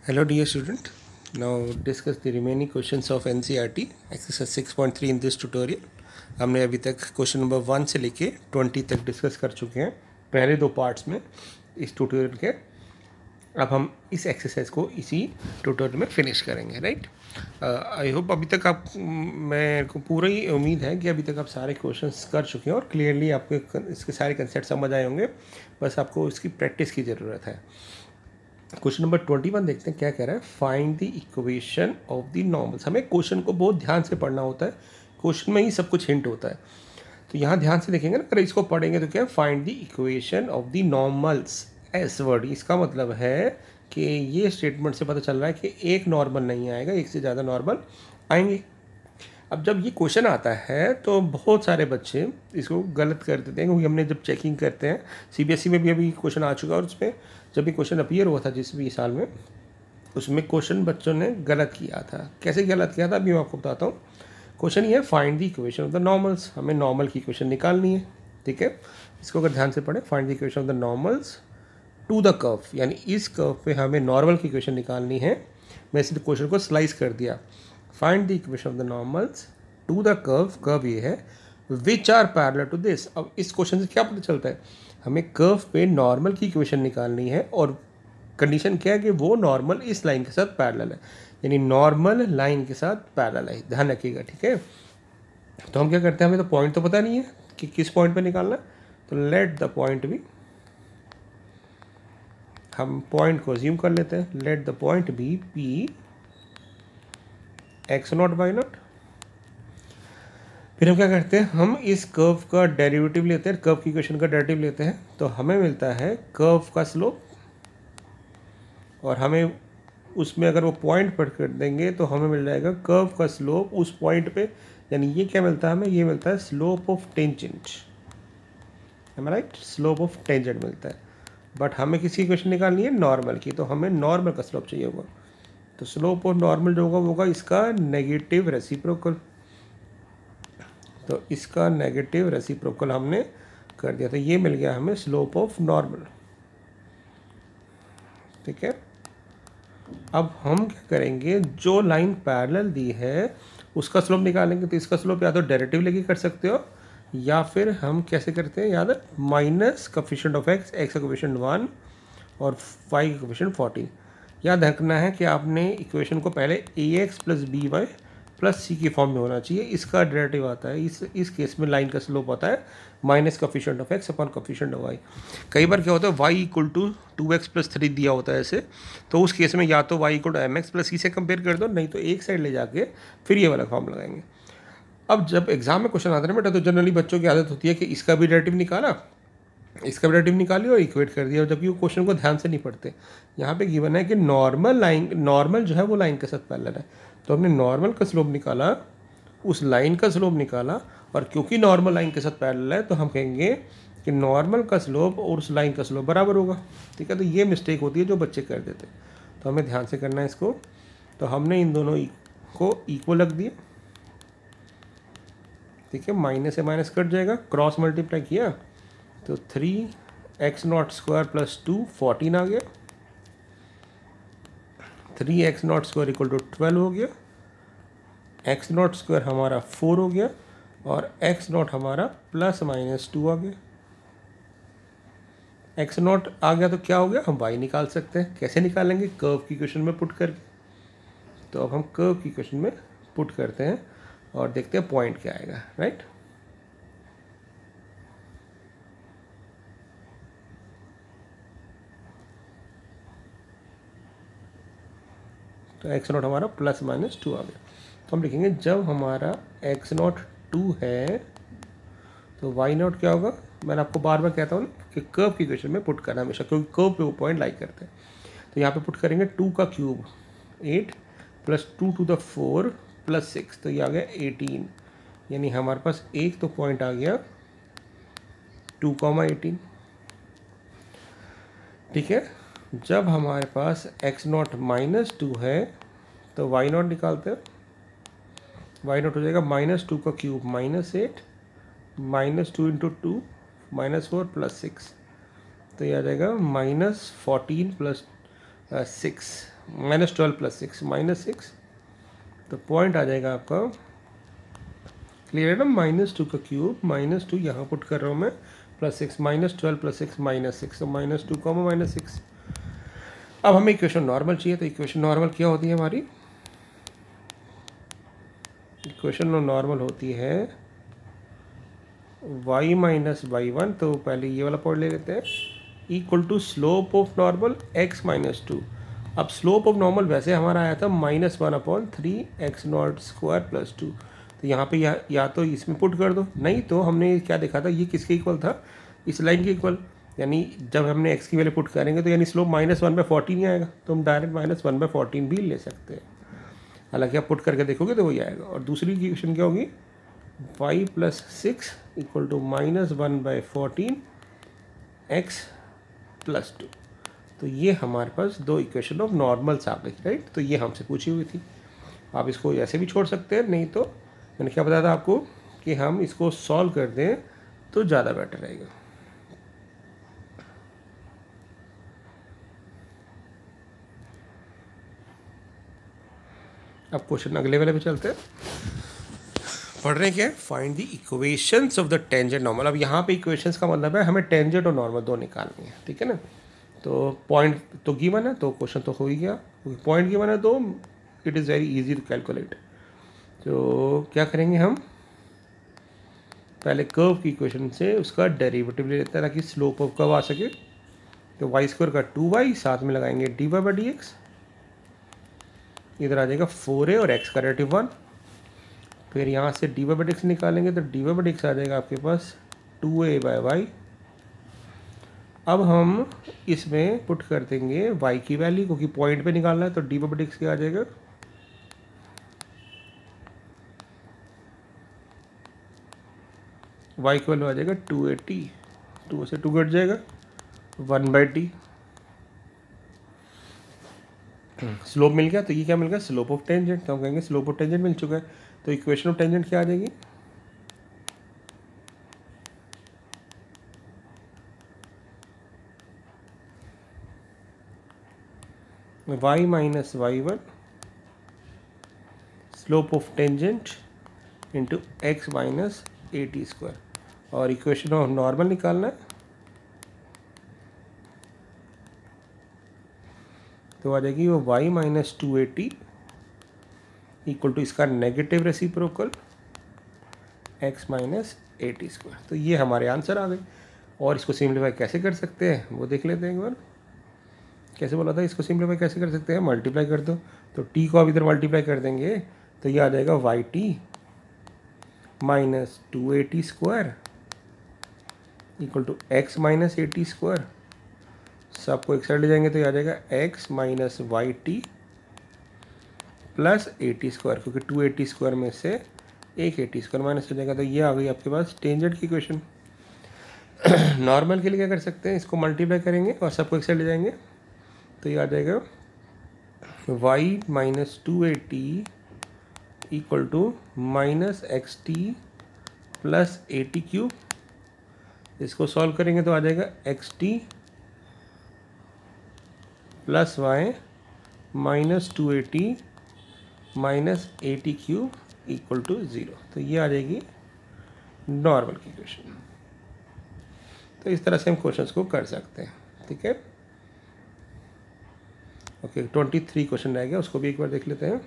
Hello dear student, now discuss the remaining questions of NCERT exercise 6.3 in this tutorial. हमने अभी तक question number 1 से लेके 20 तक डिस्कस कर चुके हैं पहले दो पार्ट्स में इस ट्यूटोरियल के। अब हम इस एक्सरसाइज को इसी ट्यूटोरियल में फिनिश करेंगे, राइट। आई होप अभी तक आप मेरे को पूरी उम्मीद है कि अभी तक आप सारे क्वेश्चंस कर चुके हैं और क्लियरली आपको इसके सारे कंसेप्ट समझ आए होंगे। बस आपको इसकी प्रैक्टिस की ज़रूरत है। क्वेश्चन नंबर 21 देखते हैं क्या कह रहा है। Find the equation of the normals. हमें क्वेश्चन को बहुत ध्यान से पढ़ना होता है, क्वेश्चन में ही सब कुछ हिंट होता है। तो यहाँ ध्यान से देखेंगे ना, अगर इसको पढ़ेंगे तो क्या है, find the equation of the normals S word. इसका मतलब है कि ये स्टेटमेंट से पता चल रहा है कि एक नॉर्मल नहीं आएगा, एक से ज़्यादा नॉर्मल आएंगे। अब जब ये क्वेश्चन आता है तो बहुत सारे बच्चे इसको गलत कर देते हैं, क्योंकि हमने जब चेकिंग करते हैं सीबीएसई में भी अभी क्वेश्चन आ चुका है और उसमें जब ये क्वेश्चन अपीयर हुआ था जिस भी साल में, उसमें क्वेश्चन बच्चों ने गलत किया था। कैसे गलत किया था अभी मैं आपको बताता हूँ। क्वेश्चन ये है, find the equation of the normals. हमें नॉर्मल की इक्वेशन निकालनी है, ठीक है। इसको अगर ध्यान से पढ़ें, find the equation of the normals to the curve, यानी इस कर्व पे हमें नॉर्मल की इक्वेशन निकालनी है। मैं इस क्वेश्चन को स्लाइस कर दिया। Find the equation of the normals to the curve, curve ये है, which are parallel to this. अब इस क्वेश्चन से क्या पता चलता है, हमें कर्व पे नॉर्मल की इक्वेशन निकालनी है और कंडीशन क्या है कि वो नॉर्मल इस लाइन के साथ पैरेलल है, यानी नॉर्मल लाइन के साथ पैरेलल है। ध्यान रखिएगा, ठीक है। तो हम क्या करते हैं, हमें तो पॉइंट तो पता नहीं है कि किस पॉइंट पे निकालना, तो लेट द पॉइंट बी, हम पॉइंट को अज्यूम कर लेते हैं। Let the point be P x not Y nought. फिर हम क्या करते हैं, हम इस कर्व का डेरिवेटिव लेते हैं, कर्व की इक्वेशन का डेरिवेटिव लेते हैं, तो हमें मिलता है कर्व का स्लोप, और हमें उसमें अगर वो पॉइंट पढ़ कर देंगे तो हमें मिल जाएगा कर्व का स्लोप उस पॉइंट पे। यानी ये क्या मिलता है हमें, ये मिलता है स्लोप ऑफ टेंजेंट, है राइट, स्लोप ऑफ टेंजेंट मिलता है। बट हमें किसकी इक्वेशन निकालनी है, नॉर्मल की, तो हमें नॉर्मल का स्लोप चाहिए होगा। तो स्लोप ऑफ नॉर्मल जो होगा वो होगा इसका नेगेटिव रेसिप्रोकल। तो इसका नेगेटिव रेसिप्रोकल हमने कर दिया, तो ये मिल गया हमें स्लोप ऑफ नॉर्मल, ठीक है। अब हम क्या करेंगे, जो लाइन पैरेलल दी है उसका स्लोप निकालेंगे। तो इसका स्लोप या तो डेरिवेटिव लेके कर सकते हो, या फिर हम कैसे करते हैं, याद है, minus coefficient of x, x का कोफिशिएंट 1 और फाई का कोफिशिएंट 14। याद रखना है कि आपने इक्वेशन को पहले A x plus B y plus C की फॉर्म में होना चाहिए। इसका डेरिवेटिव आता है, इस केस में लाइन का स्लोप आता है minus coefficient of X upon coefficient of Y. कई बार क्या होता है, Y equal to 2x plus 3 दिया होता है ऐसे, तो उस केस में या तो y equal to m x plus c से कंपेयर कर दो, नहीं तो एक साइड ले जाके फिर ये वाला फॉर्म लगाएंगे। अब जब एग्जाम में क्वेश्चन आता है बेटा, तो जनरली बच्चों की आदत होती है कि इसका भी डेरिवेटिव निकाला, इसका भी डेरिवेटिव निकाली और इक्वेट कर दिया, जबकि वो क्वेश्चन को ध्यान से नहीं पढ़ते। यहाँ पे गिवन है कि नॉर्मल जो है वो लाइन के साथ पैरेलल है, तो हमने नॉर्मल का स्लोप निकाला, उस लाइन का स्लोप निकाला, और क्योंकि नॉर्मल लाइन के साथ पैरेलल है तो हम कहेंगे कि नॉर्मल का स्लोप और उस लाइन का स्लोप बराबर होगा, ठीक है। तो ये मिस्टेक होती है जो बच्चे कर देते हैं, तो हमें ध्यान से करना है इसको। तो हमने इन दोनों को इक्वल रख दिया, ठीक है। माइनस से माइनस कट जाएगा, क्रॉस मल्टीप्लाई किया तो 3x0² प्लस 2 14 आ गया, 3x0² इक्वल टू 12 हो गया, x0² हमारा 4 हो गया, और x0 हमारा प्लस माइनस 2 आ गया। x0 आ गया तो क्या हो गया, हम y निकाल सकते हैं। कैसे निकालेंगे, कर्व की इक्वेशन में पुट करके। तो अब हम कर्व की इक्वेशन में पुट करते हैं और देखते हैं पॉइंट क्या आएगा, राइट। तो x0 हमारा प्लस माइनस 2 आ गया। तो हम लिखेंगे जब हमारा x0 2 है तो y0 क्या होगा। मैंने आपको बार बार कहता हूँ ना कि कर्व की इक्वेशन में पुट करना हमेशा, क्योंकि कर्व पे वो पॉइंट लाइक करते हैं। तो यहाँ पे पुट करेंगे 2 का cube 8 plus 2 to the 4 plus 6, तो ये आ गया 18, यानी हमारे पास एक तो पॉइंट आ गया 2,18, ठीक है। जब हमारे पास x0 माइनस 2 है तो y0 निकालते हैं। y0 हो जाएगा -2 का क्यूब -8 -2 इंटू 2 -4 प्लस 6, तो ये आ जाएगा -14 प्लस 6 -12 + 6 -6, तो पॉइंट आ जाएगा आपका, क्लियर है ना, -2 का क्यूब -2 यहाँ पुट कर रहा हूँ मैं, +6 -12 + 6 -6, तो -2 -6। अब हमें इक्वेशन नॉर्मल चाहिए, तो इक्वेशन नॉर्मल क्या होती है हमारी, इक्वेशन नॉर्मल होती है y - y1, तो पहले ये वाला पॉइंट ले लेते हैं, equal to slope of normal x - 2। अब स्लोप ऑफ नॉर्मल वैसे हमारा आया था -1/3 x0² + 2, तो यहाँ पे या तो इसमें पुट कर दो, नहीं तो हमने क्या देखा था, ये किसके इक्वल था, इस लाइन के इक्वल, यानी जब हमने x की वैल्यू पुट करेंगे तो यानी स्लोप -1/14 ही आएगा, तो हम डायरेक्ट -1/14 भी ले सकते हैं। हालांकि आप पुट करके देखोगे तो वही आएगा। और दूसरी इक्वेशन क्या होगी, y + 6 = -1/14 x + 2। तो ये हमारे पास दो इक्वेशन ऑफ नॉर्मल्स आ गई, राइट। तो ये हमसे पूछी हुई थी, आप इसको ऐसे भी छोड़ सकते हैं, नहीं तो मैंने क्या बताया था आपको कि हम इसको सॉल्व कर दें तो ज़्यादा बेटर रहेगा। अब क्वेश्चन अगले वाले पे चलते हैं। पढ़ रहे हैं क्या, find the equations of the tangent normal. अब यहाँ पे इक्वेशंस का मतलब है हमें टेंजेंट और नॉर्मल दो निकालनी है, ठीक है ना। तो पॉइंट तो गिवन है, तो क्वेश्चन तो हो ही गया, पॉइंट गिवन है तो it is very easy to calculate. तो क्या करेंगे हम, पहले कर्व की इक्वेशन से उसका डेरिवेटिव ले लेते हैं ताकि स्लोप ऑफ कर्व आ सके। तो y² का 2y, साथ में लगाएंगे dy/dx, इधर आ जाएगा 4a और x का डेरिवेटिव 1, फिर यहाँ से dy/dx निकालेंगे तो dy/dx आ जाएगा आपके पास 2a/y। अब हम इसमें पुट कर देंगे y की वैल्यू, क्योंकि पॉइंट पे निकालना है, तो dy/dx क्या आ जाएगा, y की वैल्यू आ जाएगा 2a/t, 2 से 2 कट जाएगा, 1/t। स्लोप मिल गया, तो ये क्या मिल गया, स्लोप ऑफ टेंजेंट, तो हम कहेंगे स्लोप ऑफ टेंजेंट मिल चुका है। तो इक्वेशन ऑफ टेंजेंट क्या आ जाएगी, y - y1 slope of tangent into x - at², और इक्वेशन ऑफ नॉर्मल निकालना है, तो आ जाएगी वो y - 2at इक्वल टू इसका नेगेटिव रेसिप्रोकल x - at²। तो ये हमारे आंसर आ गए। और इसको सिंप्लीफाई कैसे कर सकते हैं वो देख लेते हैं एक बार। कैसे बोला था, इसको सिंप्लीफाई कैसे कर सकते हैं, मल्टीप्लाई कर दो, तो t को अब इधर मल्टीप्लाई कर देंगे तो ये आ जाएगा yt - 2at² equal to x - at², सबको एक साइड ले जाएंगे तो ये आ जाएगा x - yt प्लस at², क्योंकि 2at² में से एक at² माइनस हो जाएगा। तो ये आ गई आपके पास टेंजेंट की इक्वेशन। नॉर्मल के लिए क्या कर सकते हैं, इसको मल्टीप्लाई करेंगे और सबको एक साइड ले जाएंगे तो ये आ जाएगा y - 2at equal to -xt plus at³। इसको सॉल्व करेंगे तो आ जाएगा xt plus y - 2at minus at³ equal to 0। तो ये आ जाएगी नॉर्मल की इक्वेशन। तो इस तरह से हम क्वेश्चंस को कर सकते हैं, ठीक है। ओके, 23 क्वेश्चन रह गया, उसको भी एक बार देख लेते हैं।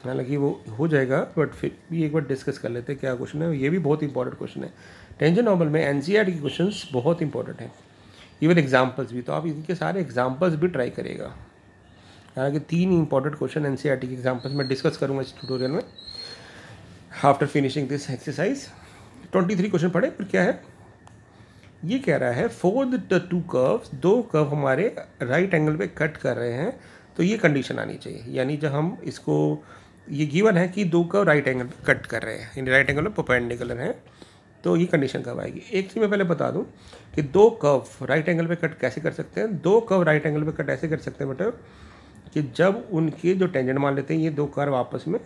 हालांकि वो हो जाएगा, बट फिर भी एक बार डिस्कस कर लेते हैं क्या क्वेश्चन है। ये भी बहुत इंपॉर्टेंट क्वेश्चन है। टेंजेंट नॉर्मल में एनसीईआरटी के क्वेश्चंस बहुत इंपॉर्टेंट हैं, इवन एग्जाम्पल्स भी। तो आप इनके सारे एग्जाम्पल्स भी ट्राई करिएगा। हालांकि 3 इंपॉर्टेंट क्वेश्चन एनसीईआरटी के एग्जाम्पल्स मैं डिस्कस करूँगा इस ट्यूटोरियल में after finishing this exercise. 23 question पढ़े, पर क्या है, ये कह रहा है फॉर द 2 कर्व्स, 2 कर्व हमारे राइट एंगल पे कट कर रहे हैं, तो ये कंडीशन आनी चाहिए। यानी जब हम इसको, ये गिवन है कि 2 कर्व राइट एंगल पे कट कर रहे हैं, यानी राइट एंगल में परपेंडिकुलर हैं, तो ये कंडीशन कब आएगी। एक चीज़ मैं पहले बता दूं कि 2 कर्व राइट एंगल पे कट कैसे कर सकते हैं। 2 कर्व राइट एंगल पे कट ऐसे कर सकते हैं बेटा कि जब उनके जो टेंजेंट मान लेते हैं, ये 2 कर्व आपस में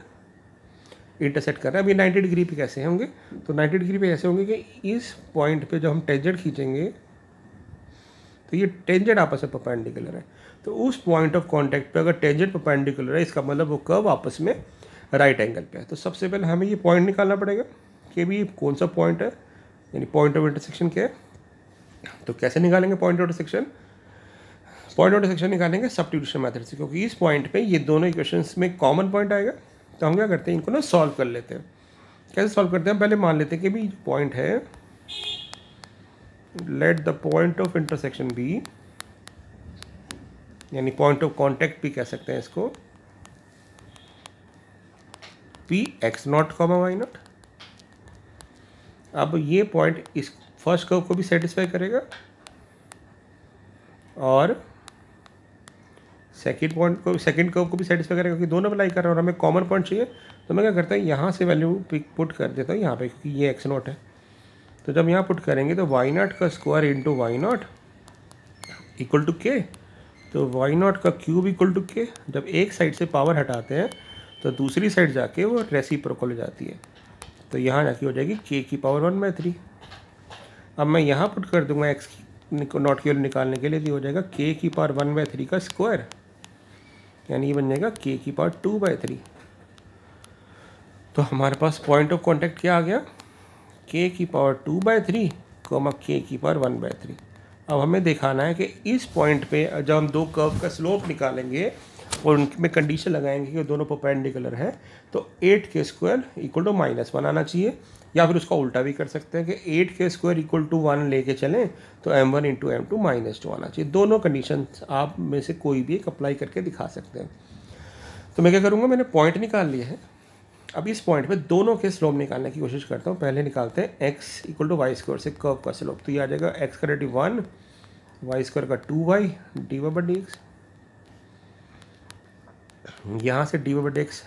इंटरसेक्ट कर रहे हैं। अब ये 90 डिग्री पे कैसे होंगे, तो 90 डिग्री पे ऐसे होंगे कि इस पॉइंट पे जब हम टेंजेंट खींचेंगे तो ये टेंजेंट आपस में परपेंडिकुलर है। तो उस पॉइंट ऑफ कॉन्टैक्ट पे अगर टेंजेंट परपेंडिकुलर है, इसका मतलब वो कर्व आपस में राइट एंगल पे है। तो सबसे पहले हमें ये पॉइंट निकालना पड़ेगा कि भी कौन सा पॉइंट है, यानी पॉइंट ऑफ इंटरसेक्शन क्या है। तो कैसे निकालेंगे point of intersection? Point of intersection निकालेंगे सब्स्टिट्यूशन मेथड से, क्योंकि इस पॉइंट पे ये दोनों इक्वेशंस में कॉमन पॉइंट आएगा। तो हम क्या करते हैं, इनको ना सॉल्व कर लेते हैं। कैसे सॉल्व करते हैं? पहले मान लेते हैं कि भी पॉइंट है, let the point of intersection be, यानी पॉइंट ऑफ कॉन्टैक्ट भी कह सकते हैं इसको, P x nought comma Y nought. अब ये पॉइंट इस फर्स्ट कर्व को भी सेटिस्फाई करेगा और सेकंड कर्व को भी सेटिस्फाई करेगा, क्योंकि दोनों अप्लाई कर रहा हूँ और हमें कॉमन पॉइंट चाहिए। तो मैं क्या करता हूँ, यहाँ से वैल्यू पुट कर देता हूँ यहाँ पे, क्योंकि ये एक्स नॉट है। तो जब यहाँ पुट करेंगे तो वाई नॉट का square into Y nought equal to K. तो वाई नॉट का क्यूब इक्वल टू के। जब एक साइड से पावर हटाते हैं तो दूसरी साइड जाके वो रेसिप्रोकल हो जाती है, तो यहाँ जाके हो जाएगी के की पावर 1/3। अब मैं यहाँ पुट कर दूंगा एक्स नॉट की वैल्यू निकालने के लिए, तो हो जाएगा के की पावर 1/3 का स्क्वायर, यानी ये बन जाएगा के की पावर 2/3। तो हमारे पास पॉइंट ऑफ कॉन्टैक्ट क्या आ गया, के की पावर 2/3 कॉमा के की पावर 1/3। अब हमें दिखाना है कि इस पॉइंट पे जब हम दो कर्व का स्लोप निकालेंगे और उनमें कंडीशन लगाएंगे कि दोनों परपेंडिकुलर है, तो 8k² इक्वल टू -1 आना चाहिए। या फिर उसका उल्टा भी कर सकते हैं कि 8k² इक्वल टू 1 लेके चलें तो m1 इंटू m2 -2 आना चाहिए। दोनों कंडीशन आप में से कोई भी एक अप्लाई करके दिखा सकते हैं। तो मैं क्या करूँगा, मैंने पॉइंट निकाल लिया है। अब इस पॉइंट पे दोनों के स्लोप निकालने की कोशिश करता हूँ। पहले निकालते हैं x इक्वल टू y² से कर्व का स्लोप। तो ये आ जाएगा x का डेरिवेटिव 1, y² का 2y dy/dx। यहाँ से dy/dx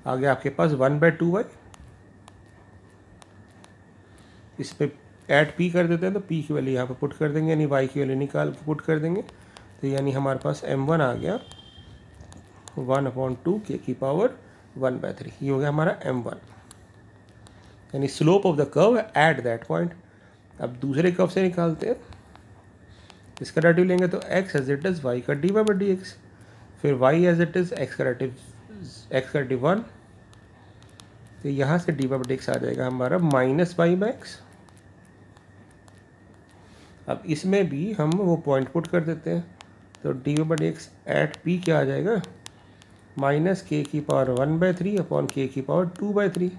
आ गया आपके पास 1/2y। इस पर ऐड p कर देते हैं, तो p की वैल्यू यहाँ पे पुट कर देंगे, यानी y की वैल्यू निकाल के पुट कर देंगे। तो यानी हमारे पास m1 आ गया 1/2 k की पावर 1/3। ये हो गया हमारा m1, यानी slope of the curve at that point. अब दूसरे कर्व से निकालते हैं, इसका डेरिवेटिव लेंगे तो x as it is y का dy/dx, फिर y as it is x का डेरिवेटिव 1। तो यहाँ से dy/dx आ जाएगा हमारा -y/x। अब इसमें भी हम वो पॉइंट पुट कर देते हैं, तो dy/dx एट p क्या आ जाएगा, -k की पावर 1/3 अपॉन k की पावर 2/3।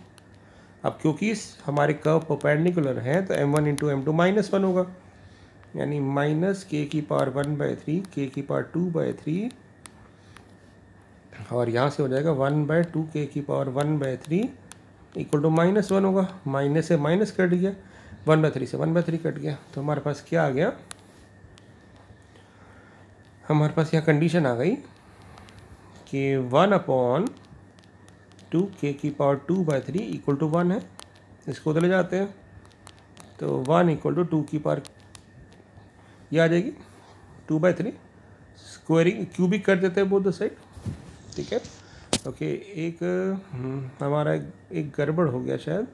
अब क्योंकि हमारे कर्व परपेंडिकुलर हैं तो m1 इंटू m2 -1 होगा, यानी -k की पावर 1/3 k की पावर 2/3, और यहाँ से हो जाएगा 1/2 k की पावर 1/3 इक्वल टू -1 होगा। माइनस से माइनस कट गया, 1/3 से 1/3 कट गया। तो हमारे पास क्या आ गया, हमारे पास यहाँ कंडीशन आ गई कि 1/2 k की पावर 2/3 इक्वल टू 1 है। इसको उधर ले जाते हैं तो 1 इक्वल टू 2 की पावर ये आ जाएगी 2/3। स्क्वायरिंग क्यूबिक कर देते हैं बोथ द साइड, ठीक है। ओके, एक हमारा एक गड़बड़ हो गया शायद,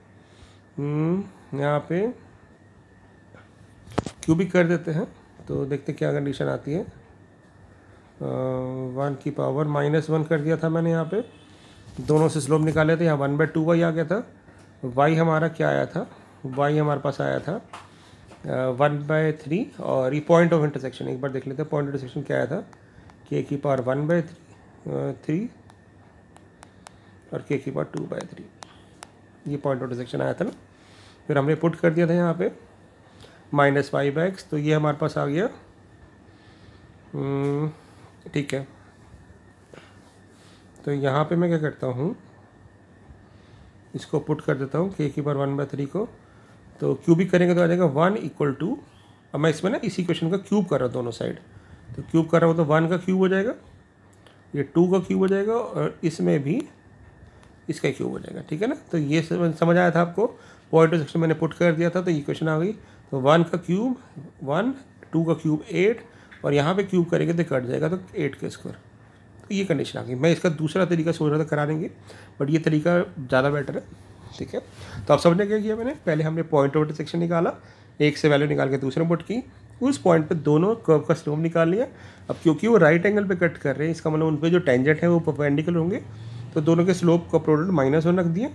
यहाँ पे क्यूबिक कर देते हैं तो देखते क्या कंडीशन आती है। 1 की पावर -1 कर दिया था मैंने, यहाँ पे दोनों से स्लोप निकाले थे, यहाँ 1/2y आ गया था। y हमारा क्या आया था, y हमारे पास आया था 1/3। और ये पॉइंट ऑफ इंटरसेक्शन एक बार देख लेते हैं, पॉइंट ऑफ इंटरसेक्शन क्या आया था, k की पावर 1/3 और k की पावर 2/3। ये पॉइंट ऑफ इंटरसेक्शन आया था ना। फिर हमने पुट कर दिया था यहाँ पे -y/x, तो ये हमारे पास आ गया, ठीक है। तो यहाँ पे मैं क्या करता हूँ, इसको पुट कर देता हूँ k की पावर 1/3 को, तो क्यूबिक करेंगे तो आ जाएगा 1 इक्वल टू, अब मैं इसमें ना इसी क्वेश्चन का क्यूब कर रहा हूँ दोनों साइड, तो क्यूब कर रहा हूँ तो 1 का क्यूब हो जाएगा, ये 2 का क्यूब हो जाएगा, और इसमें भी इसका क्यूब हो जाएगा, ठीक है ना। तो ये समझ आया था आपको, पॉइंट ऑफ सेक्शन मैंने पुट कर दिया था तो ये क्वेश्चन आ गई। तो 1 का क्यूब 1, 2 का क्यूब 8, और यहाँ पे क्यूब करेंगे तो कट जाएगा तो 8k²। तो ये कंडीशन आ गई। मैं इसका दूसरा तरीका सोच रहा था करा देंगे, बट ये तरीका ज़्यादा बेटर है, ठीक है। तो आप समझने क्या किया मैंने, पहले हमने पॉइंट ऑफ इंटरसेक्शन निकाला, एक से वैल्यू निकाल के दूसरे पुट की, उस पॉइंट पे दोनों कर्व का स्लोप निकाल लिया। अब क्योंकि वो राइट एंगल पे कट कर रहे हैं, इसका मतलब उन पे जो टेंजेंट है वो परपेंडिकुलर होंगे, तो दोनों के स्लोप का प्रोडक्ट -1 रख दिया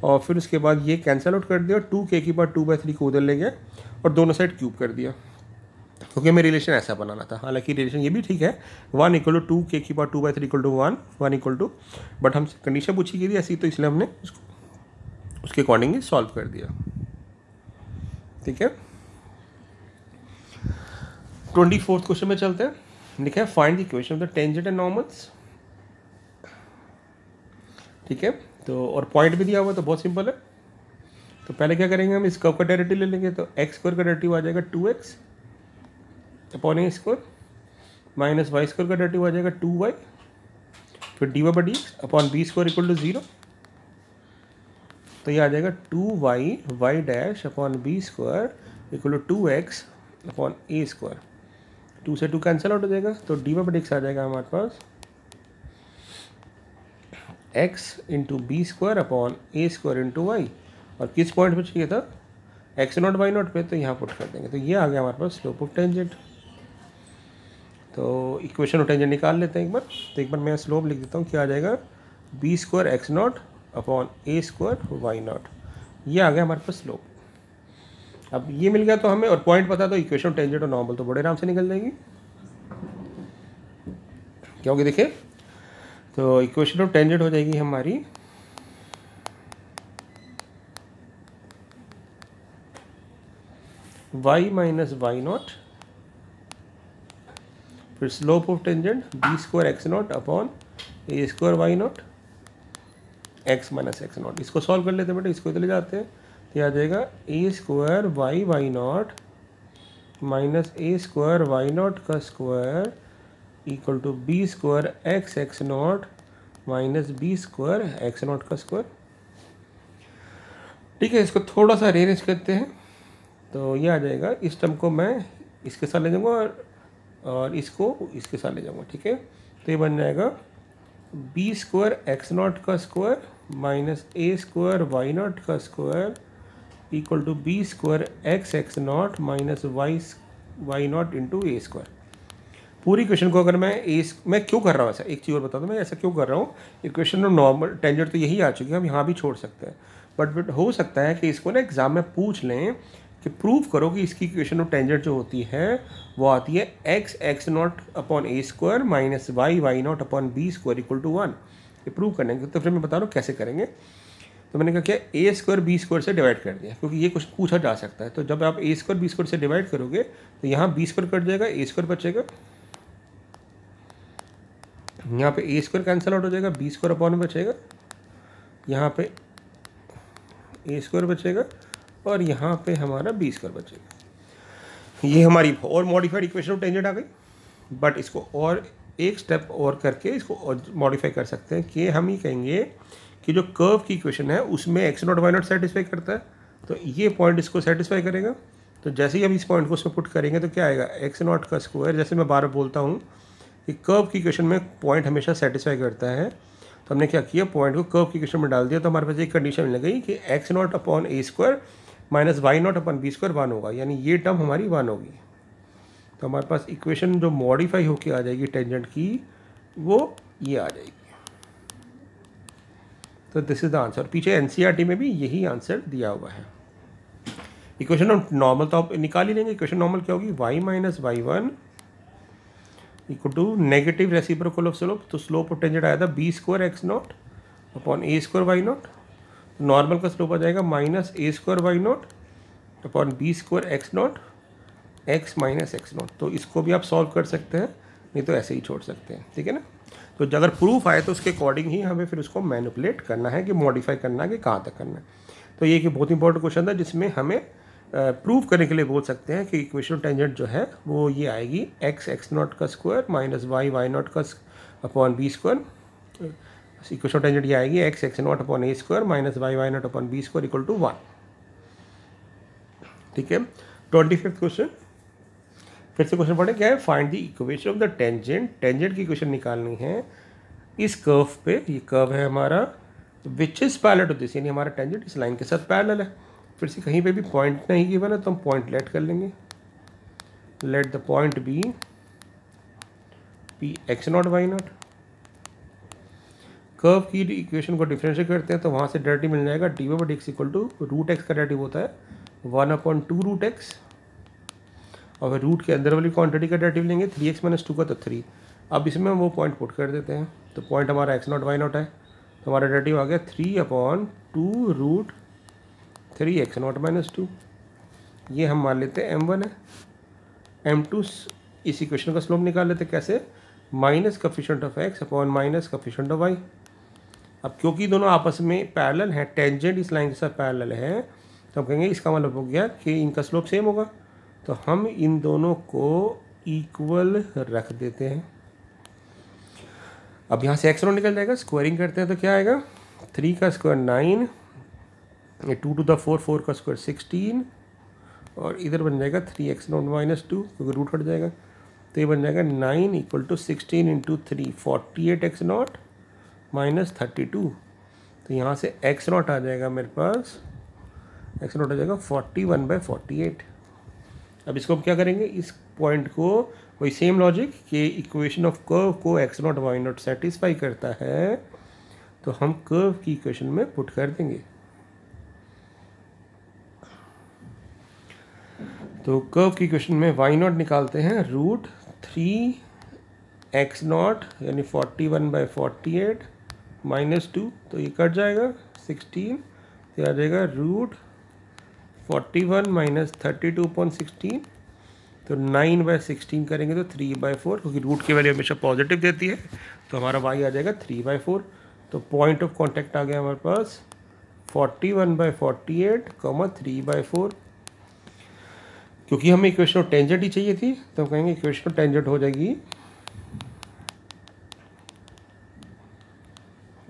और फिर उसके बाद ये कैंसिल आउट कर दिया और 2k की पावर 2/3 को उधर ले गया और दोनों साइड क्यूब कर दिया, क्योंकि हमें रिलेशन ऐसा बनाना था। हालांकि रिलेशन ये भी ठीक है, 1 = 2k की पावर 2/3 = 1, 1 = बट हम कंडीशन पूछी गई थी ऐसी, तो इसलिए हमने उसके अकॉर्डिंगली सॉल्व कर दिया। ठीक है, 24th क्वेश्चन में चलते हैं। लिखा है find the equation of the tangent and normals. ठीक है, तो और पॉइंट भी दिया हुआ, तो बहुत सिंपल है। तो पहले क्या करेंगे, हम इस कर्व का डेरिवेटिव ले लेंगे, तो x² का डेरिवेटिव आ जाएगा 2x upon a² minus y² का डेरिवेटिव आ जाएगा 2y, फिर dy/dx अपॉन b² = 0, तो ये आ जाएगा 2y y' upon b² = 2x upon a²। 2 से 2 कैंसिल आउट हो जाएगा, तो dy/dx आ जाएगा हमारे पास x × b² upon a² × y, और किस पॉइंट पे चाहिए था, x0 y0 पे, तो यहाँ पुट कर देंगे। तो ये आ गया हमारे पास स्लोप ऑफ टेंजेंट। तो इक्वेशन ऑफ टेंजेंट निकाल लेते हैं एक बार। तो एक बार मैं स्लोप लिख देता हूँ, क्या आ जाएगा, b² x0 upon a² y0। ये आ गया हमारे पास स्लोप। अब ये मिल गया तो हमें, और पॉइंट पता, तो इक्वेशन ऑफ टेंजेंट और नॉर्मल तो बड़े आराम से निकल जाएगी। क्योंकि देखिए, तो इक्वेशन ऑफ टेंजेंट हो जाएगी हमारी y - y0, फिर slope of tangent b² x0 upon a² y0 x - x0। इसको सॉल्व कर लेते हैं बेटा, इसको इधर ले जाते हैं, तो ये आ जाएगा a² y0 minus a² y0 का square equal to b² x0 minus b² x0 का स्क्वायर। ठीक है, इसको थोड़ा सा रीअरेंज करते हैं, तो ये आ जाएगा, इस टर्म को मैं इसके साथ ले जाऊँगा और इसको इसके साथ ले जाऊँगा। ठीक है, तो ये बन जाएगा b² x0 का स्क्वायर माइनस a² y0 का square equal to b² x0 minus y0 into a²। पूरी इक्वेशन को अगर मैं क्यों कर रहा हूँ ऐसा, एक चीज़ और बता दूँ, मैं ऐसा क्यों कर रहा हूँ। इक्वेशन ऑफ नॉर्मल टेंजेंट तो यही आ चुकी है, हम यहाँ भी छोड़ सकते हैं, बट हो सकता है कि इसको ना एग्जाम में पूछ लें कि प्रूव करो कि इसकी इक्वेशन ऑफ टेंजेंट जो होती है वो आती है x x0 upon a² minus y y0 upon b² equal to 1। ये प्रूव करने के, तो फिर मैं बता रहा हूँ कैसे करेंगे। तो मैंने कहा क्या, a² b² से डिवाइड कर दिया, क्योंकि ये क्वेश्चन पूछा जा सकता है। तो जब आप a² b² से डिवाइड करोगे तो यहाँ b² कट जाएगा, a² बचेगा, यहाँ पे a² कैंसिल आउट हो जाएगा, b² अपॉन में बचेगा, यहाँ पे a² बचेगा और यहाँ पे हमारा b² बचेगा। ये हमारी और मॉडिफाइड इक्वेशन ऑफ टेंजेंट आ गई। बट इसको और एक स्टेप और करके इसको और मॉडिफाई कर सकते हैं कि हम ये कहेंगे कि जो कर्व की इक्वेशन है उसमें x0 y0 सेटिस्फाई करता है, तो ये पॉइंट इसको सेटिस्फाई करेगा। तो जैसे ही हम इस पॉइंट को उसमें पुट करेंगे तो क्या आएगा, x0 का स्क्वायर। जैसे मैं बार बार बोलता हूँ कि कर्व की इक्वेशन में पॉइंट हमेशा सेटिस्फाई करता है, तो हमने क्या किया, पॉइंट को कर्व की इक्वेशन में डाल दिया। तो हमारे पास एक कंडीशन मिल गई कि x0 upon a² minus y0 upon b² 1 होगा, यानी ये टर्म हमारी 1 होगी। तो हमारे पास इक्वेशन जो मॉडिफाई होके आ जाएगी टेंजेंट की, वो ये आ जाएगी। तो दिस इज द आंसर। पीछे एनसीईआरटी में भी यही आंसर दिया हुआ है। इक्वेशन ऑफ नॉर्मल तो आप निकाल ही लेंगे। इक्वेशन नॉर्मल क्या होगी, y minus y1 equal to negative reciprocal of slope. तो स्लोप ऑफ टेंजेंट आया था b² x0 upon a² y0। Normal का स्लोप आ जाएगा minus a² y0 upon b² x0 x minus x0। तो इसको भी आप सॉल्व कर सकते हैं, नहीं तो ऐसे ही छोड़ सकते हैं। ठीक है ना। तो अगर प्रूफ आए तो उसके अकॉर्डिंग ही हमें फिर उसको मैनिपुलेट करना है कि मॉडिफाई करना है कि कहाँ तक करना है। तो ये एक बहुत इंपॉर्टेंट क्वेश्चन था जिसमें हमें प्रूव करने के लिए बोल सकते हैं कि इक्वेशन टेंजेंट जो है वो ये आएगी x x0 का स्क्वायर माइनस y y0 का अपॉन b²। इक्वेशन टेंजेंट ये आएगी x x0 upon a² minus y y0 upon b² equal to 1। ठीक है। 25th क्वेश्चन, फिर से क्वेश्चन पढ़े, क्या है, find the equation of the tangent. Tangent की इक्वेशन निकालनी है इस कर्व पे। ये कर्व है हमारा which is parallel to this, यानी हमारा टेंजेंट इस लाइन के साथ पैरेलल है। फिर से कहीं पे भी पॉइंट नहीं गिवन है तो हम पॉइंट लेट कर लेंगे। Let the point be P x not Y naught. Curve की इक्वेशन को डिफरेंशिएट करते हैं तो वहाँ से डेरिवेटिव मिल जाएगा d y by d x equal to root x का डेरिवेटिव होता है 1/2 रूट एक्स, और फिर रूट के अंदर वाली क्वांटिटी का डेरिवेटिव लेंगे 3x - 2 का तो 3। अब इसमें हम वो पॉइंट पुट कर देते हैं, तो पॉइंट हमारा x नॉट वाई नॉट है, तो हमारा डेरिवेटिव आ गया 3/2 रूट 3x नॉट - 2। ये हम मान लेते हैं m1 है। m2 इस इक्वेशन का स्लोप निकाल लेते कैसे, minus coefficient of x upon minus coefficient of y। अब क्योंकि दोनों आपस में पैरेलल हैं, टेंजेंट इस लाइन के साथ पैरेलल है, तो हम कहेंगे इसका मतलब हो गया कि इनका स्लोप सेम होगा, तो हम इन दोनों को इक्वल रख देते हैं। अब यहाँ से x नॉट निकल जाएगा, स्क्वायरिंग करते हैं तो क्या आएगा, 3 का स्क्वायर 9, 2 to the 4, 4 का स्क्वायर 16, और इधर बन जाएगा 3x नॉट - 2 क्योंकि रूट हट जाएगा, तो ये बन जाएगा 9 = 16 × 3 48x नॉट -32। तो यहाँ से x नॉट आ जाएगा मेरे पास, x नॉट आ जाएगा 41/48। अब इसको हम क्या करेंगे, इस पॉइंट को वही सेम लॉजिक कि इक्वेशन ऑफ कर्व को x not y not satisfy करता है, तो हम कर्व की इक्वेशन में पुट कर देंगे। तो कर्व की इक्वेशन में y नॉट निकालते हैं रूट 3x नॉट यानी 41/48 -2, तो ये कट जाएगा 16, तो आ जाएगा रूट 41 - 32/16, तो 9/16 करेंगे तो 3/4, क्योंकि रूट की वैल्यू हमेशा पॉजिटिव देती है, तो हमारा y आ जाएगा 3/4। तो पॉइंट ऑफ कांटेक्ट आ गया हमारे पास 41/48, 3/4। क्योंकि हमें इक्वेशन ऑफ टेंजेंट ही चाहिए थी, तो हम कहेंगे इक्वेशन ऑफ टेंजेंट हो जाएगी,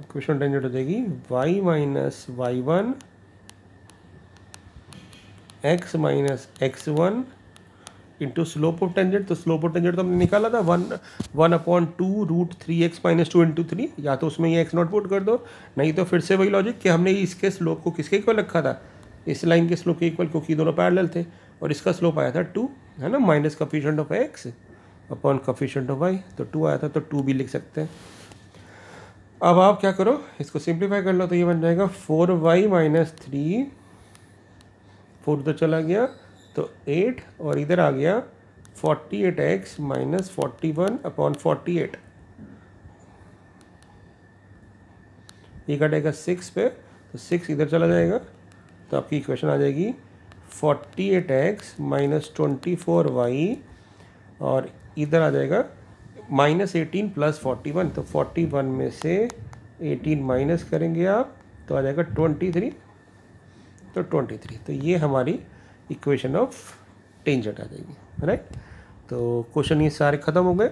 इक्वेशन ऑफ टेंजेंट हो जाएगी y - y1 x - x1 into slope of tangent. तो स्लोप ऑफ टेंजेंट तो हमने निकाला था 1/2 रूट 3x - 2 × 3, या तो उसमें ये x नॉट पुट कर दो, नहीं तो फिर से वही लॉजिक कि हमने इसके स्लोप को किसके इक्वल रखा था, इस लाइन के स्लोप के इक्वल, क्योंकि दोनों पैरेलल थे, और इसका स्लोप आया था 2, है ना, minus coefficient of x upon coefficient of y, तो 2 आया था, तो 2 भी लिख सकते हैं। अब आप क्या करो, इसको सिंप्लीफाई कर लो, तो ये बन जाएगा 4y - 3, 4 तो चला गया तो 8, और इधर आ गया 48x - 41/48, ये कटेगा 6 पे, तो 6 इधर चला जाएगा, तो आपकी इक्वेशन आ जाएगी 48x - 24y, और इधर आ जाएगा -18 + 41, तो 41 में से 18 माइनस करेंगे आप, तो आ जाएगा 23, तो 23, तो ये हमारी इक्वेशन ऑफ टेंजेंट आ जाएगी, राइट। तो क्वेश्चन ये सारे ख़त्म हो गए।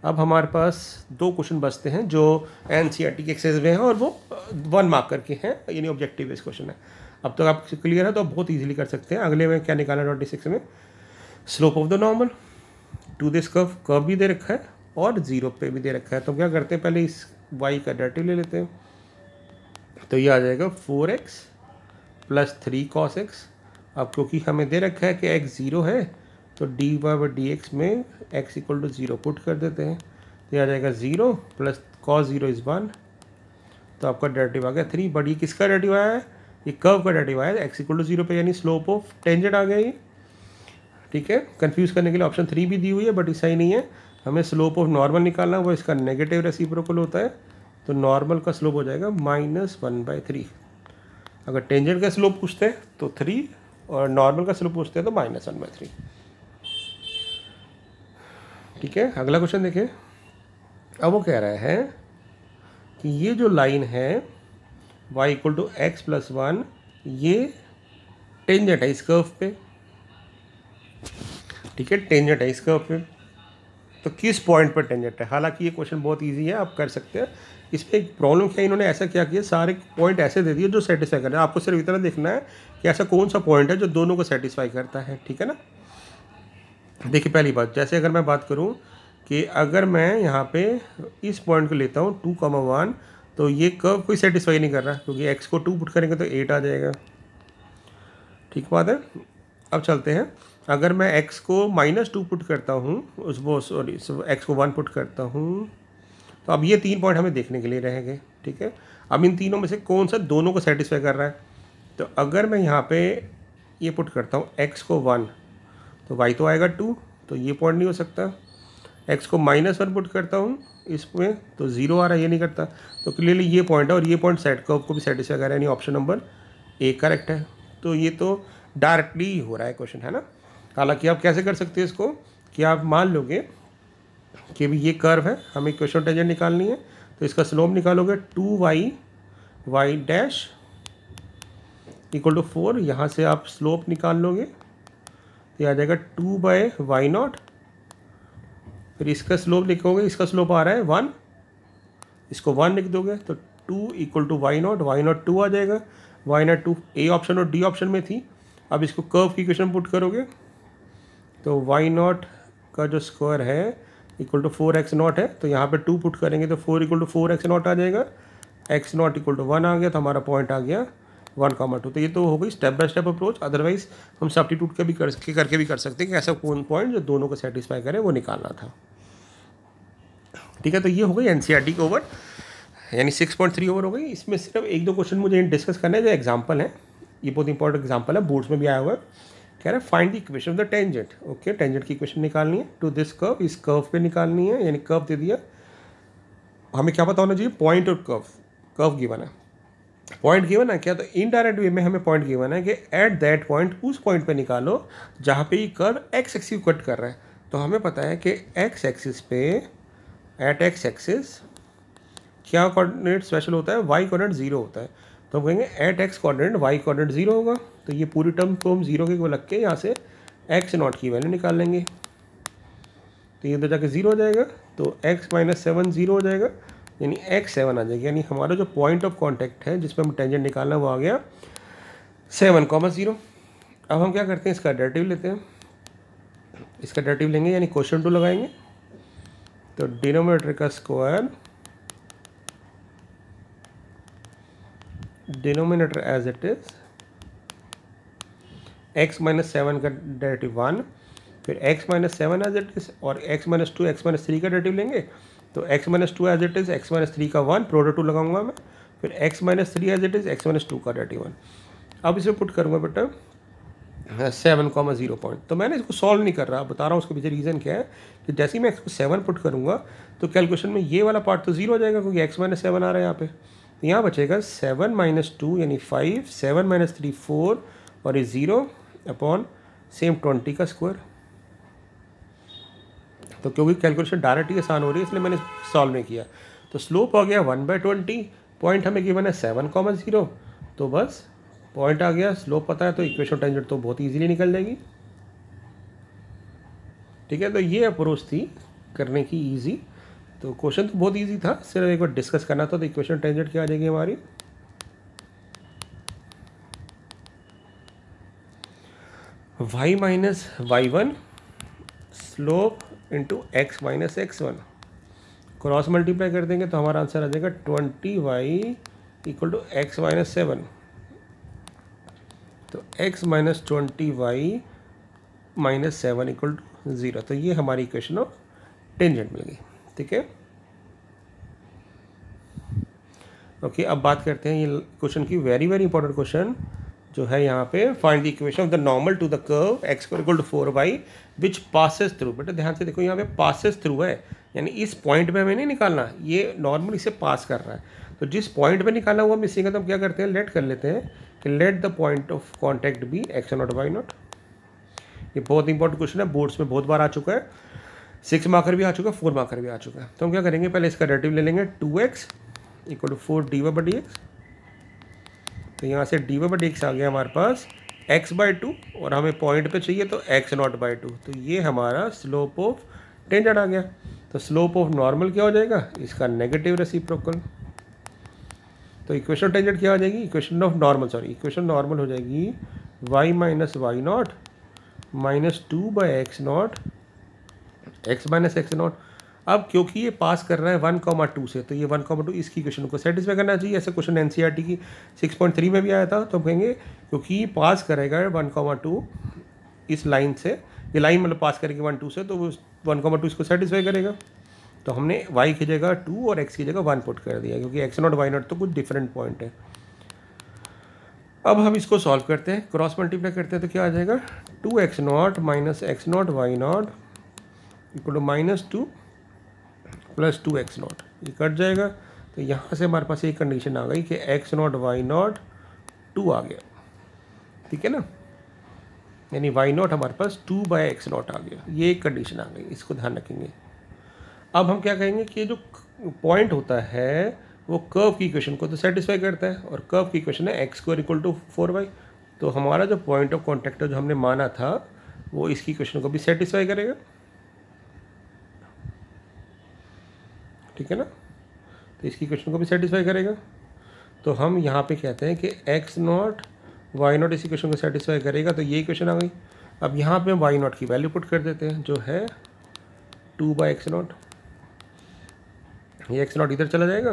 अब हमारे पास 2 क्वेश्चन बचते हैं जो NCERT के एक्सरसाइज में हैं, और वो 1 मार्कर के हैं, यानी ऑब्जेक्टिव बेस्ड क्वेश्चन है। अब तो आप क्लियर है, तो आप बहुत इजीली कर सकते हैं। अगले में क्या निकालना है 26 में, slope of the normal to this curve भी दे रखा है और 0 पे भी दे रखा है। तो क्या करते हैं, पहले इस y का डेरिवेटिव ले लेते हैं, तो ये आ जाएगा 4x + 3 cos x। अब क्योंकि हमें दे रखा है कि x 0 है, तो dy/dx में x = 0 पुट कर देते हैं, तो ये आ जाएगा 0 + cos 0 = 1, तो आपका डेरिवेटिव आ गया 3। बट ये किसका डेरिवेटिव आया है, ये कर्व का डेरिवेटिव आया है, x = 0 पे, यानी स्लोप ऑफ टेंजेंट आ गया ये, ठीक है। कंफ्यूज करने के लिए ऑप्शन 3 भी दी हुई है, बट ये सही नहीं है, हमें स्लोप ऑफ नॉर्मल निकालना है, वो इसका नेगेटिव रेसिप्रोकल होता है, तो नॉर्मल का स्लोप हो जाएगा -1/3। अगर टेंजेंट का स्लोप पूछते हैं तो 3, और नॉर्मल का स्लोप पूछते हैं तो -1/3, ठीक है। अगला क्वेश्चन देखिए। अब वो कह रहा है कि ये जो लाइन है y = x + 1, ये टेंजेंट है इस कर्व पे, ठीक है, टेंजेंट है इस कर्व पे, तो किस पॉइंट पर टेंजेंट है। हालांकि ये क्वेश्चन बहुत इजी है, आप कर सकते हैं। इसमें एक प्रॉब्लम क्या, इन्होंने ऐसा क्या किया, सारे पॉइंट ऐसे दे दिए जो सेटिस्फाई कर रहे हैं। आपको सिर्फ इतना देखना है कि ऐसा कौन सा पॉइंट है जो दोनों को सेटिस्फाई करता है, ठीक है ना। देखिए पहली बात, जैसे अगर मैं बात करूं कि अगर मैं यहाँ पे इस पॉइंट को लेता हूँ 2,1, तो ये कर्व कोई सेटिस्फाई नहीं कर रहा, क्योंकि x को 2 पुट करेंगे तो 8 आ जाएगा, ठीक बात है। अब चलते हैं, अगर मैं x को -2 पुट करता हूँ उस वो सॉरी x को 1 पुट करता हूँ, तो अब ये 3 पॉइंट हमें देखने के लिए रहेंगे, ठीक है। अब इन तीनों में से कौन सा दोनों को सेटिस्फाई कर रहा है, तो अगर मैं यहाँ पे ये पुट करता हूँ x को 1, तो y तो आएगा 2, तो ये पॉइंट नहीं हो सकता। x को -1 पुट करता हूँ इसमें, तो 0 आ रहा है, ये नहीं करता। तो क्लियरली ये पॉइंट है और ये पॉइंट सेट कर्व को भी सेटिस्फाई कर रहा है, यानी ऑप्शन नंबर ए करेक्ट है। तो ये तो डायरेक्टली हो रहा है क्वेश्चन, है ना। हालांकि आप कैसे कर सकते हैं इसको, कि आप मान लोगे कि भी ये कर्व है, हमें इक्वेशन टेंजेंट निकालनी है, तो इसका स्लोप निकालोगे 2y y dash equal to 4, यहाँ से आप स्लोप निकाल लोगे, तो ये आ जाएगा 2/y0। फिर इसका स्लोप लिखोगे, इसका स्लोप आ रहा है 1, इसको 1 लिख दोगे तो 2 इक्वल टू y0, y0 2 आ जाएगा। y0 2 ए ऑप्शन और डी ऑप्शन में थी। अब इसको कर्व की इक्वेशन पुट करोगे तो y0 का जो स्क्वायर है इक्वल टू 4x0 है, तो यहाँ पे 2 पुट करेंगे तो 4 इक्वल टू 4x0 आ जाएगा। x0 इक्वल टू 1 आ गया, तो हमारा पॉइंट आ गया 1,2। तो ये तो हो गई step by step approach. Otherwise हम सब्स्टिट्यूट करके भी कर सकते हैं कि ऐसा कौन पॉइंट जो दोनों को सेटिस्फाई करे वो निकालना था, ठीक है। तो ये हो गई एनसीईआरटी के ओवर, यानी 6.3 ओवर हो गई। इसमें सिर्फ एक दो क्वेश्चन मुझे डिस्कस करना है जो एग्जाम्पल है, ये बहुत इंपॉर्टेंट एग्जाम्पल है, बोर्ड्स में भी आया हुआ है। कह रहा है find the equation of the tangent. Okay, tangent की इक्वेशन निकालनी है टू दिस कर्व, इस कर्व पे निकालनी है, यानी कर्व दे दिया, हमें क्या पता होना चाहिए, पॉइंट और कर्व गिवन है। पॉइंट गिवन है क्या, तो इनडायरेक्ट वे में हमें पॉइंट गिवन है कि एट दैट पॉइंट, उस पॉइंट पे निकालो जहाँ पे ये कर्व एक्स एक्सिस कट कर रहा है। तो हमें पता है कि एक्स एक्सिस पे, एट एक्स एक्सिस क्या कोऑर्डिनेट स्पेशल होता है, वाई कोऑर्डिनेट 0 होता है। तो हम कहेंगे at x coordinate y coordinate 0 होगा। तो ये पूरी टर्म को हम 0 के को लग के यहाँ से x0 की वैल्यू निकाल लेंगे, तो ये तो जाके 0 हो जाएगा, तो x - 7 0 हो जाएगा, यानी x7 आ जाएगा। यानी हमारा जो पॉइंट ऑफ कॉन्टैक्ट है जिस पर हम टेंजेंट निकालना है वो आ गया 7,0। अब हम क्या करते हैं, इसका डेरिवेटिव लेते हैं। इसका डेरिवेटिव लेंगे यानी क्वेश्चन 2 लगाएंगे, तो डिनोमिनेटर का square, denominator as it is, x - 7 का डेरिवेटिव 1, फिर x - 7 एज इट इज, और x - 2 x - 3 का डेरिवेटिव लेंगे, तो x - 2 as it is, x - 3 का 1, प्रोडक्ट 2 लगाऊंगा मैं, फिर x - 3 as it is, x - 2 का डेरिवेटिव 1। अब इसे पुट करूंगा बेटा 7,0 पॉइंट। तो मैंने इसको सॉल्व नहीं कर रहा, बता रहा हूँ उसके पीछे रीज़न क्या है, कि जैसे ही मैं इसको 7 पुट करूँगा तो कैलकुलेशन में ये वाला पार्ट तो 0 हो जाएगा, क्योंकि x - 7 आ रहा है यहाँ पे। तो यहाँ बचेगा 7 - 2 यानी 5, 7 - 3 4, और ये 0 अपॉन सेम 20 का स्क्वायर। तो क्योंकि कैलकुलेशन डायरेक्ट ही आसान हो रही है इसलिए मैंने सॉल्व नहीं किया। तो स्लोप हो गया 1/20, पॉइंट हमें गिवन है 7,0, तो बस पॉइंट आ गया, स्लोप पता है, तो इक्वेशन टेंजेंट तो बहुत इजीली निकल जाएगी, ठीक है। तो ये अप्रोच थी करने की इजी। तो क्वेश्चन तो बहुत इजी था, सिर्फ एक बार डिस्कस करना था। तो इक्वेशन टेंजेंट क्या आ जाएगी हमारी, y - y1 slope into x - x1, cross multiply कर देंगे तो हमारा आंसर आ जाएगा 20y इक्वल टू x - 7। तो x - 20y - 7 इक्वल टू 0। तो ये हमारी इक्वेशन ऑफ टेंजेंट मिल गई, ठीक है। ओके, अब बात करते हैं ये क्वेश्चन की, वेरी वेरी इंपॉर्टेंट क्वेश्चन जो है यहाँ पे, find the equation of the normal to the curve x equal to 4y which passes through. बेटा ध्यान से देखो, यहाँ पे पासेस थ्रू है, यानी इस पॉइंट पे हमें नहीं निकालना, ये नॉर्मल इसे पास कर रहा है। तो जिस पॉइंट पे निकालना हुआ मिसिंग है, तो हम क्या करते हैं, लेट कर लेते हैं कि let the point of contact be x0 y0। ये बहुत इंपॉर्टेंट क्वेश्चन है, बोर्ड्स में बहुत बार आ चुका है, 6 मार्कर भी आ चुका है, 4 मार्कर भी आ चुका है। तो हम क्या करेंगे, पहले इसका डेरिवेटिव ले लेंगे, 2x इक्वल टू 4 dy/dx। तो यहाँ से dy/dx आ गया हमारे पास x/2, और हमें पॉइंट पे चाहिए तो x0/2। तो ये हमारा स्लोप ऑफ टेंजेंट आ गया। तो स्लोप ऑफ नॉर्मल क्या हो जाएगा, इसका नेगेटिव रेसिप्रोकल। तो इक्वेशन टेंजेंट क्या हो जाएगी, equation of normal, sorry equation normal हो जाएगी y - y0 - 2/x0 x - x0। अब क्योंकि ये पास कर रहा है 1,2 से, तो ये 1,2 इसकी इक्वेशन को सेटिस्फाई करना चाहिए। ऐसे क्वेश्चन एनसीईआरटी की 6.3 में भी आया था। तो हम कहेंगे क्योंकि पास करेगा 1,2 इस लाइन से, ये लाइन मतलब पास करेगी 1 2 से, तो वो 1 2 इसको सेटिस्फाई करेगा। तो हमने y की जगह 2 और x की जगह 1 पुट कर दिया, क्योंकि x0 y0 तो कुछ डिफरेंट पॉइंट है। अब हम इसको सॉल्व करते हैं, क्रॉस मल्टीप्लाई करते हैं, तो क्या आ जाएगा 2x0 minus x0 y0 equal to -2 plus 2x0, ये कट जाएगा। तो यहाँ से हमारे पास एक कंडीशन आ गई कि x0 y0 2 आ गया, ठीक है ना, यानी y0 हमारे पास 2/x0 आ गया, ये एक कंडीशन आ गई, इसको ध्यान रखेंगे। अब हम क्या कहेंगे कि जो पॉइंट होता है वो कर्व की इक्वेशन को तो सेटिस्फाई करता है, और कर्व की इक्वेशन है x² = 4y। तो हमारा जो पॉइंट ऑफ कॉन्टैक्ट जो हमने माना था वो इसकी इक्वेशन को भी सेटिस्फाई करेगा, ठीक है ना, तो इसकी इक्वेशन को भी सेटिस्फाई करेगा। तो हम यहाँ पे कहते हैं कि x0 y0 इस इक्वेशन को सेटिस्फाई करेगा, तो ये इक्वेशन आ गई। अब यहाँ पे हम y0 की वैल्यू पुट कर देते हैं, जो है 2/x0, ये x0 इधर चला जाएगा,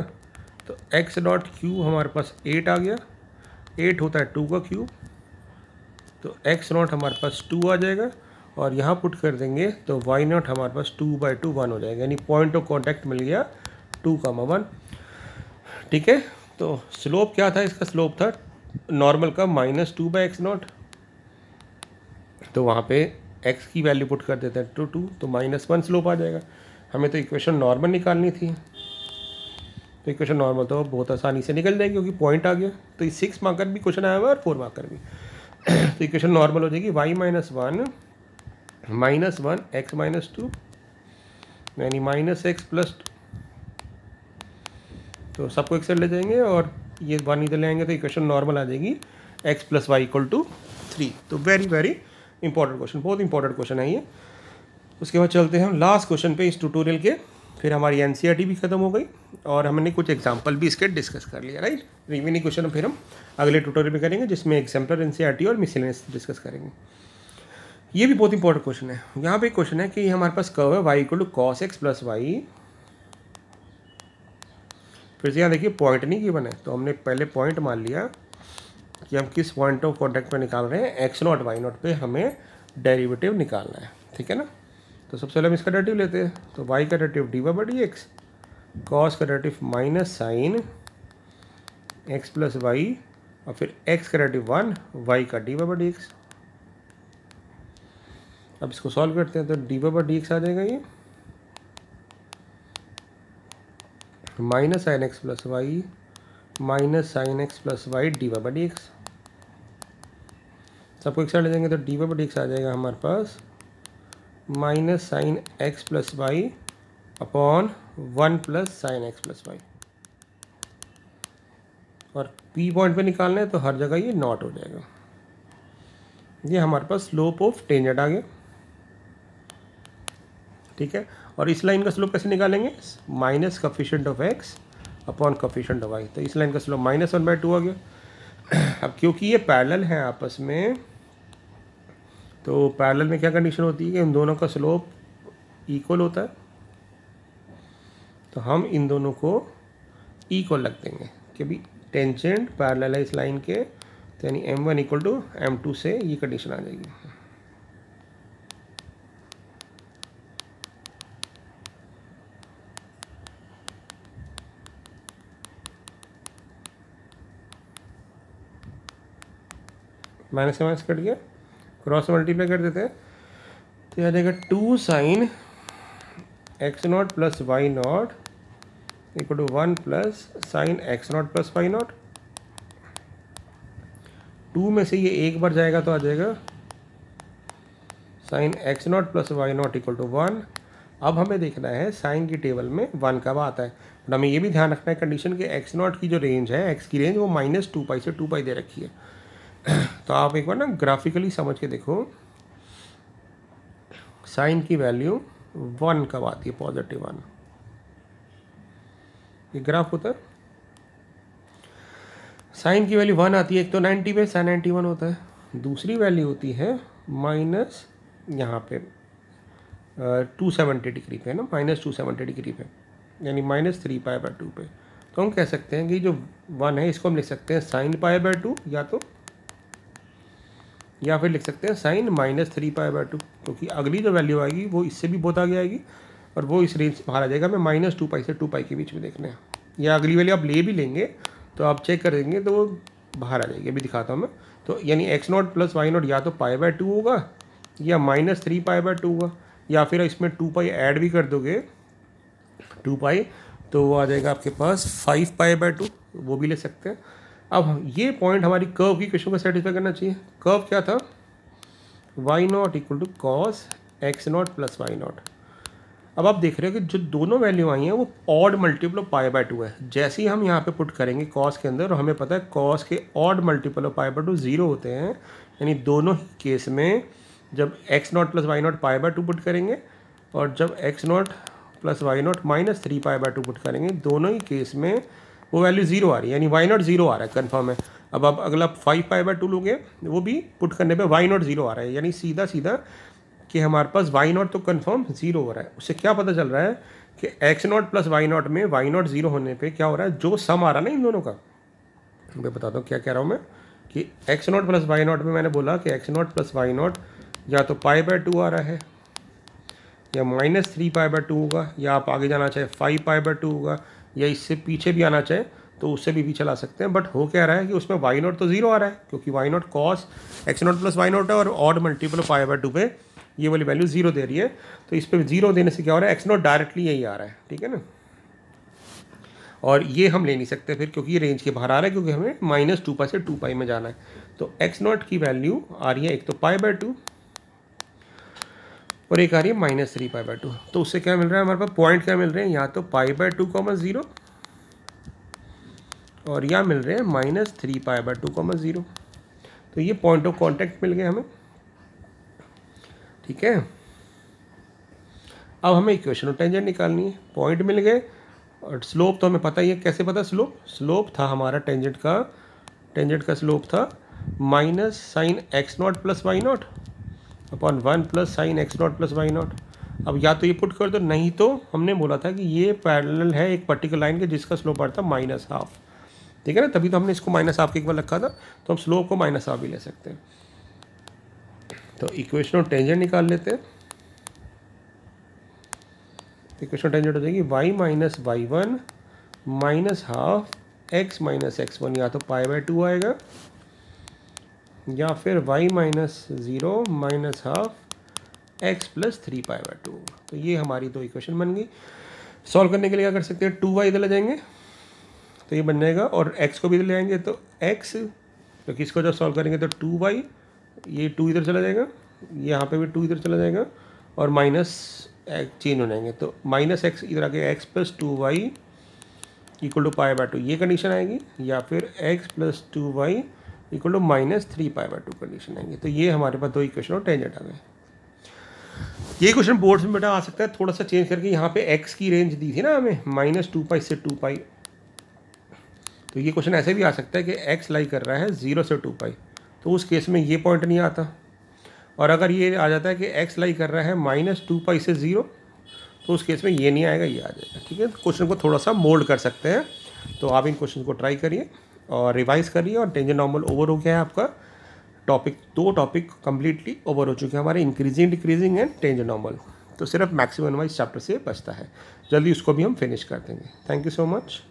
तो x0 क्यूब हमारे पास 8 आ गया, 8 होता है 2 का क्यूब, तो x0 हमारे पास 2 आ जाएगा, और यहाँ पुट कर देंगे तो y0 हमारे पास 2/2 1 हो जाएगा, यानी पॉइंट ऑफ कॉन्टैक्ट मिल गया 2,1, ठीक है। तो स्लोप क्या था, इसका स्लोप था नॉर्मल का -2/x0, तो वहाँ पे x की वैल्यू पुट कर देते हैं 2, तो -1 स्लोप आ जाएगा। हमें तो इक्वेशन नॉर्मल निकालनी थी, तो इक्वेशन नॉर्मल तो बहुत आसानी से निकल जाएगी, क्योंकि पॉइंट आ गया। तो 6 मार्कर भी क्वेश्चन आया हुआ है और 4 मार्कर भी। तो इक्वेशन नॉर्मल हो जाएगी y - 1 -1 x - 2 यानी -x + 2, तो सबको एक साइड ले जाएंगे और ये 1 इधर ले आएंगे, तो इक्वेशन नॉर्मल आ जाएगी x + y = 3। तो वेरी वेरी इंपॉर्टेंट क्वेश्चन, बहुत इंपॉर्टेंट क्वेश्चन है ये। उसके बाद चलते हैं हम लास्ट क्वेश्चन पे इस ट्यूटोरियल के, फिर हमारी एनसीईआरटी भी खत्म हो गई और हमने कुछ एग्जांपल भी इसके डिस्कस कर लिया, राइट। रिमेनिंग क्वेश्चन फिर हम अगले ट्यूटोरियल में करेंगे, जिसमें एग्जाम्पलर एनसीईआरटी और मिसलेनियस डिस्कस करेंगे। ये भी बहुत इंपॉर्टेंट क्वेश्चन है। यहाँ पे क्वेश्चन है कि हमारे पास कर्व है y = cos x + y। फिर से यहाँ देखिए पॉइंट नहीं गिवन है, तो हमने पहले पॉइंट मान लिया कि हम किस पॉइंट ऑफ कॉन्टैक्ट पे निकाल रहे हैं, x0 y0 पे हमें डेरिवेटिव निकालना है, ठीक है ना। तो सबसे पहले हम इसका डेरिवेटिव लेते हैं, तो y का डेरिवेटिव dy/dx, cos का डेरिवेटिव -sin x + y, और फिर x का डेरिवेटिव 1, y का dy/dx। अब इसको सॉल्व करते हैं, तो dy/dx आ जाएगा ये -sin x + y -sin x + y dy/dx। सबको एक साइड ले जाएंगे तो dy/dx आ जाएगा हमारे पास -sin x + y upon 1 + sin x + y, और p पॉइंट पे निकालना है तो हर जगह ये नॉट हो जाएगा। ये हमारे पास स्लोप ऑफ टेंजेंट आ गया, ठीक है। और इस लाइन का स्लोप कैसे निकालेंगे, minus coefficient of x upon coefficient of y, तो इस लाइन का स्लोप -1/2 आ गया। अब क्योंकि ये पैरेलल हैं आपस में, तो पैरेलल में क्या कंडीशन होती है कि इन दोनों का स्लोप इक्वल होता है, तो हम इन दोनों को इक्वल रख देंगे कि भी टेंजेंट पैरेलल है इस लाइन के, तो यानी m1 = m2 से ये कंडीशन आ जाएगी। माइनस से माइनस कट गया, क्रॉस मल्टीप्लाई कर देते हैं, तो यह आ जाएगा 2 sin x0 + y0 = 1 + sin x0 + y0। 2 में से ये एक बार जाएगा तो आ जाएगा sin x0 + y0 = 1। अब हमें देखना है साइन की टेबल में 1 कब आता है, और हमें ये भी ध्यान रखना है कंडीशन कि x0 की जो रेंज है, x की रेंज वो -2π से 2π दे रखी है। तो आप एक बार ना ग्राफिकली समझ के देखो, साइन की वैल्यू 1 कब आती है, +1, ये ग्राफ होता है। साइन की वैल्यू 1 आती है, एक तो 90 पे sin 91 होता है, दूसरी वैल्यू होती है माइनस यहाँ पे 270 डिग्री पे ना, -270 डिग्री पे, यानी -3π/2 पे। तो हम कह सकते हैं कि जो 1 है इसको हम लिख सकते हैं sin π/2, या तो या फिर लिख सकते हैं साइन -3π/2, क्योंकि अगली जो वैल्यू आएगी वो इससे भी बहुत आगे आएगी और वो इस रेंज से बाहर आ जाएगा। मैं -2π से 2π के बीच में देखना है, या अगली वैल्यू आप ले भी लेंगे तो आप चेक कर देंगे तो वो बाहर आ जाएगी। अभी दिखाता हूँ मैं। तो यानी x0 + y0 या तो π/2 होगा या -3π/2 होगा, या फिर इसमें 2π ऐड भी कर दोगे 2π, तो वो आ जाएगा आपके पास 5π/2, वो भी ले सकते हैं। अब ये पॉइंट हमारी कर्व की इक्वेशन को सेटिस्फाई करना चाहिए। कर्व क्या था, y0 = cos x0 + y0। अब आप देख रहे हो कि जो दोनों वैल्यू आई हैं वो ऑड मल्टीपल ऑफ π/2 है। जैसे ही हम यहाँ पे पुट करेंगे cos के अंदर, और हमें पता है cos के ऑड मल्टीपल ऑफ π/2 0 होते हैं, यानी दोनों ही केस में जब x0 + y0 π/2 पुट करेंगे और जब x0 + y0 -3π/2 पुट करेंगे, दोनों ही केस में वो वैल्यू 0 आ रही है, यानी y0 0 आ रहा है, कन्फर्म है। अब आप अगला 5π/2 लोगे, वो भी पुट करने पे y0 0 आ रहा है, यानी सीधा सीधा कि हमारे पास y0 तो कन्फर्म 0 हो रहा है। उससे क्या पता चल रहा है कि x0 + y0 में y0 0 होने पे क्या हो रहा है, जो सम आ रहा है ना इन दोनों का, मैं बताता हूँ क्या कह रहा हूँ मैं, कि x0 + y0 में मैंने बोला कि x0 + y0 या तो π/2 आ रहा है या -3π/2 होगा, या आप आगे जाना चाहे 5π/2 होगा, या इससे पीछे भी आना चाहे तो उससे भी चला सकते हैं। बट हो क्या रहा है कि उसमें y0 तो 0 आ रहा है, क्योंकि y0 cos x0 + y0 है और ऑड मल्टीपल ऑफ π/2 पे ये वाली वैल्यू 0 दे रही है। तो इस पर 0 देने से क्या हो रहा है, x0 डायरेक्टली यही आ रहा है, ठीक है ना। और ये हम ले नहीं सकते फिर, क्योंकि ये रेंज के बाहर आ रहा है, क्योंकि हमें -2π से 2π में जाना है। तो x0 की वैल्यू आ रही है एक तो π/2 और एक आ रही है -3π/2। तो उससे क्या मिल रहा है हमारे पास, पॉइंट क्या मिल रहे हैं, या तो π/2, 0 और या मिल रहे हैं -3π/2, 0। तो ये पॉइंट ऑफ कॉन्टैक्ट मिल गए हमें, ठीक है। अब हमें इक्वेशन ऑफ टेंजेंट निकालनी है। पॉइंट मिल गए और स्लोप तो हमें पता ही है, कैसे पता स्लोप था हमारा टेंजेंट का स्लोप था -sin x0 + y0 upon 1 + sin x0 + y0। अब या तो ये पुट कर दो, नहीं तो हमने बोला था कि ये पैरेलल है एक पर्टिकुलर लाइन के जिसका स्लोप आता है -12, ठीक है ना, तभी तो हमने इसको -12 के एक बार रखा था। तो हम स्लोप को -12 भी ले सकते हैं। तो इक्वेशन ऑफ टेंजेंट निकाल लेते हैं। इक्वेशन ऑफ टेंजेंट हो जाएगी y - y1 -12 x - x1, या तो π/2 आएगा या फिर y - 0 -12 x + 3π/2। तो ये हमारी दो इक्वेशन बन गई। सॉल्व करने के लिए क्या कर सकते हैं, 2y इधर ले जाएंगे तो ये बन जाएगा, और x को भी इधर ले आएंगे तो x, क्योंकि इसको जब सॉल्व करेंगे तो 2y, ये 2 इधर चला जाएगा, यहाँ पे भी 2 इधर चला जाएगा, और माइनस चेंज हो जाएंगे। तो -x इधर आके x + 2y = π/2 ये कंडीशन आएगी, या फिर x + 2y = -3π/2 कंडीशन आएंगे। तो ये हमारे पास दो इक्वेशन और टेंजेंट आ गए। ये क्वेश्चन बोर्ड्स में बेटा आ सकता है थोड़ा सा चेंज करके, यहाँ पे x की रेंज दी थी ना हमें -2π से 2π, तो ये क्वेश्चन ऐसे भी आ सकता है कि x लाई कर रहा है 0 से 2π, तो उस केस में ये पॉइंट नहीं आता। और अगर ये आ जाता है कि x लाई कर रहा है -2π से 0, तो उस केस में ये नहीं आएगा, ये आ जाएगा, ठीक है। क्वेश्चन को थोड़ा सा मोल्ड कर सकते हैं। तो आप इन क्वेश्चन को ट्राई करिए और रिवाइज करिए। और टेंजेंट नॉर्मल ओवर हो गया है आपका टॉपिक, 2 टॉपिक कंप्लीटली ओवर हो चुके हैं हमारे, increasing decreasing and tangent normal. तो सिर्फ मैक्सिमम वाइज चैप्टर से बचता है, जल्दी उसको भी हम फिनिश कर देंगे। Thank you so much.